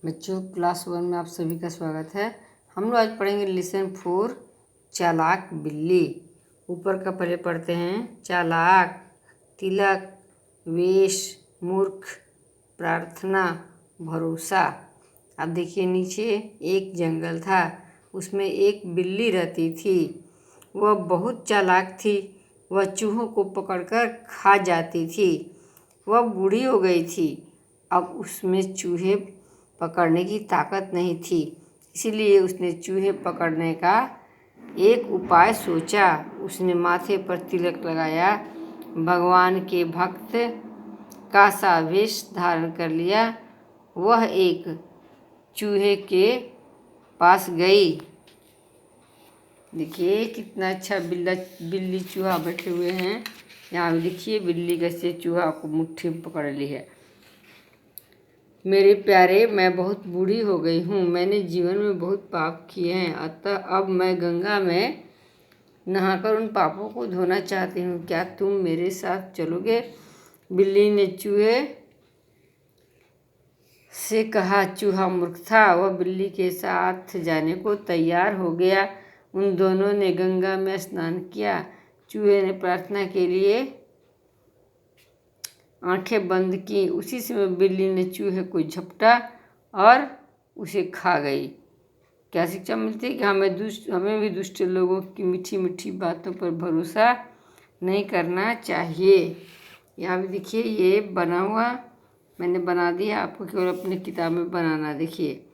बच्चों, क्लास 1 में आप सभी का स्वागत है। हम लोग आज पढ़ेंगे लेसन 4 चालाक बिल्ली। ऊपर का पहले पढ़ते हैं। चालाक, तिलक, वेश, मूर्ख, प्रार्थना, भरोसा। अब देखिए नीचे एक जंगल था, उसमें एक बिल्ली रहती थी। वह बहुत चालाक थी। वह चूहों को पकड़कर खा जाती थी। वह बूढ़ी हो गई थी। अब उसमें चूहे पकड़ने की ताकत नहीं थी, इसीलिए उसने चूहे पकड़ने का एक उपाय सोचा। उसने माथे पर तिलक लगाया, भगवान के भक्त का सा वेश धारण कर लिया। वह एक चूहे के पास गई। देखिए कितना अच्छा बिल्ली चूहा बैठे हुए हैं। यहाँ भी देखिए बिल्ली कैसे चूहा को मुट्ठी में पकड़ ली है। मेरे प्यारे, मैं बहुत बूढ़ी हो गई हूँ। मैंने जीवन में बहुत पाप किए हैं, अतः अब मैं गंगा में नहाकर उन पापों को धोना चाहती हूँ। क्या तुम मेरे साथ चलोगे? बिल्ली ने चूहे से कहा। चूहा मूर्ख था, वह बिल्ली के साथ जाने को तैयार हो गया। उन दोनों ने गंगा में स्नान किया। चूहे ने प्रार्थना के लिए आंखें बंद की। उसी समय बिल्ली ने चूहे को झपटा और उसे खा गई। क्या शिक्षा मिलती है कि हमें भी दुष्ट लोगों की मीठी मीठी बातों पर भरोसा नहीं करना चाहिए। यहाँ भी देखिए ये बना हुआ मैंने बना दिया, आपको केवल अपनी किताब में बनाना। देखिए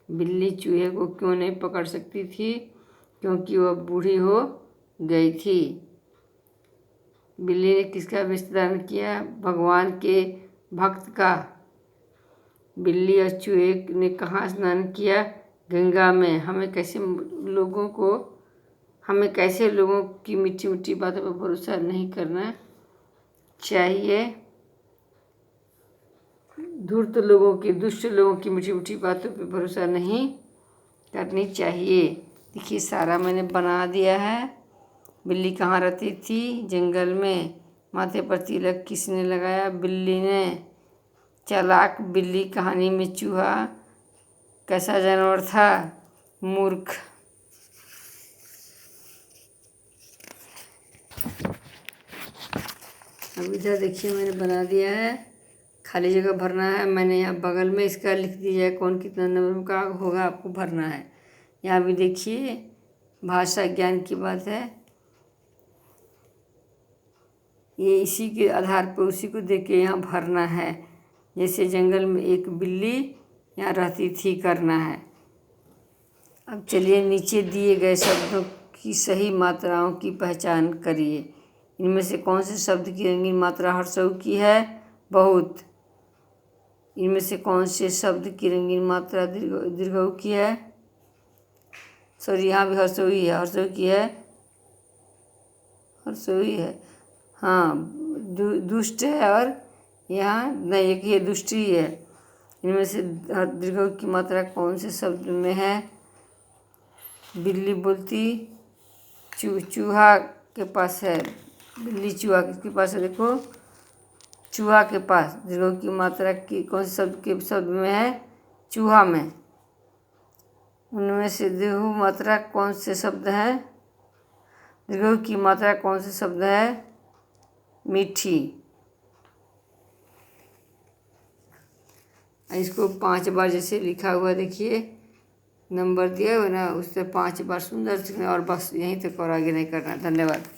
बिल्ली चूहे को क्यों नहीं पकड़ सकती थी? क्योंकि वह बूढ़ी हो गई थी। बिल्ली ने किसका वेश धारण किया? भगवान के भक्त का। बिल्ली और चूहे ने कहाँ स्नान किया? गंगा में। हमें कैसे लोगों की मीठी मीठी बातों पर भरोसा नहीं करना चाहिए। दुष्ट लोगों की मीठी मीठी बातों पर भरोसा नहीं करनी चाहिए। देखिए सारा मैंने बना दिया है। बिल्ली कहाँ रहती थी? जंगल में। माथे पर तिलक किसने लगाया? बिल्ली ने। चालाक बिल्ली कहानी में चूहा कैसा जानवर था? मूर्ख। अब इधर देखिए मैंने बना दिया है, खाली जगह भरना है। मैंने यहाँ बगल में इसका लिख दिया है कौन कितना नंबर का होगा, आपको भरना है। यहाँ भी देखिए भाषा ज्ञान की बात है। ये इसी के आधार पर उसी को देख के यहाँ भरना है। जैसे जंगल में एक बिल्ली यहाँ रहती थी, करना है। अब चलिए नीचे दिए गए शब्दों की सही मात्राओं की पहचान करिए। इनमें से कौन से शब्द की रंगीन मात्रा हर्षऊ की है? बहुत। इनमें से कौन से शब्द की रंगीन मात्रा दीर्घऊ की है? सॉरी, यहाँ भी हर्षऊ ही है, हर्षऊ की है, हर्षऊ ही है। हाँ, दुष्ट है और यहाँ नहीं, एक ये दुष्ट ही है। इनमें से दीर्घऊ की मात्रा कौन से शब्द में है? बिल्ली बोलती चूहा के पास है। बिल्ली चूहा किसके पास है? देखो चूहा के पास। दीर्घऊ की मात्रा की कौन से शब्द में है? चूहा में। उनमें से दीर्घऊ मात्रा कौन से शब्द है? दीर्घऊ की मात्रा कौन से शब्द है? मीठी। इसको 5 बार जैसे लिखा हुआ देखिए, नंबर दिया हुआ ना, उससे 5 बार सुंदर से, और बस यहीं तक और आगे नहीं करना। धन्यवाद।